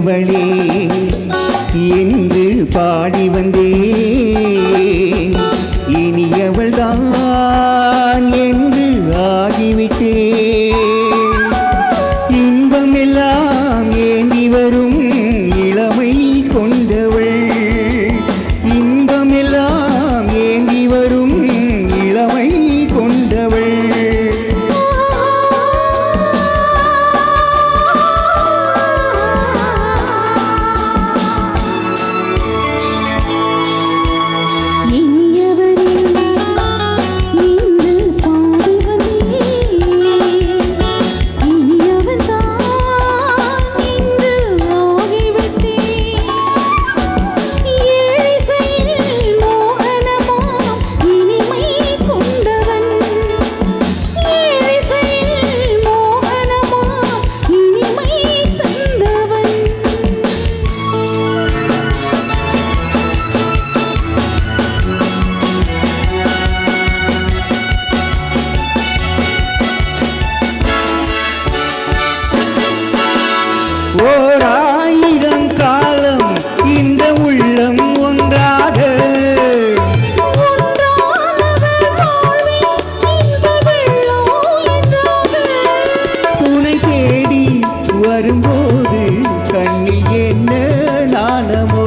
இனியவளே என்று பாடி வந்தேன். இனியவள்தான் என்று ஆகிவிட்டேன். இன்பமெல்லாம் ஏந்தி வரும் இளமை கொண்டவள். இன்பமெல்லாம் ஏந்தி வரும் இளமை கொண்டவள். ஓராயிரம் காலம் இந்த உள்ளம் ஒன்றாக துணை தேடி வரும்போது கண்ணில் என்ன நாணமோ.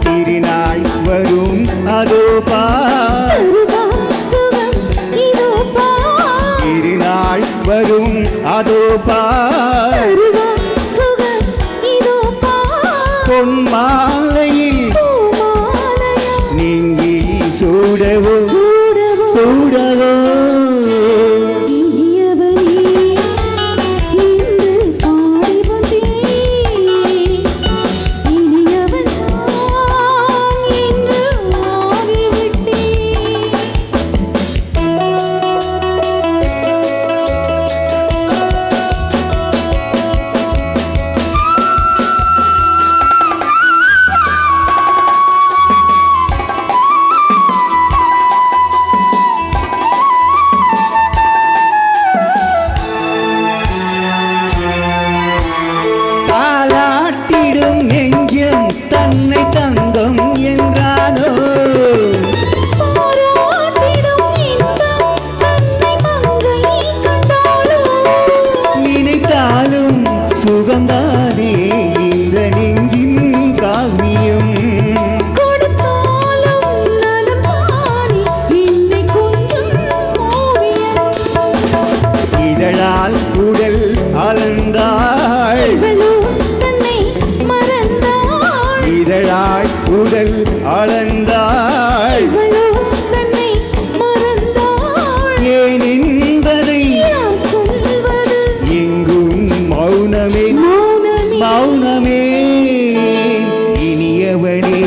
திருநாள் வரும் அதோ பார். திருநாள் வரும் அதோ பார். பொன்மாலையில் நெஞ்சில் சூடவோ சூடவோ. தன்னை தங்கம் என்றானோ நினைத்தாலும் சுகந்தானே இந்த நெஞ்சின் காவியம். இதழால் உடல் அளந்தாள். இதழாய் உடல் அளந்தாள். ஏன் என்பதை எங்கும் மௌனமே மௌனமே. இனியவளே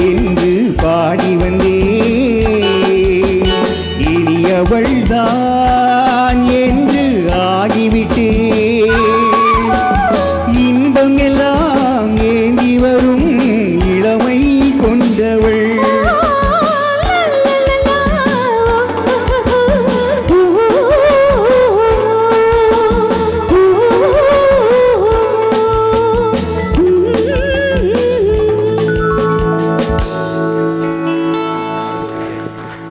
என்று பாடி வந்தேன். இனியவள்தான்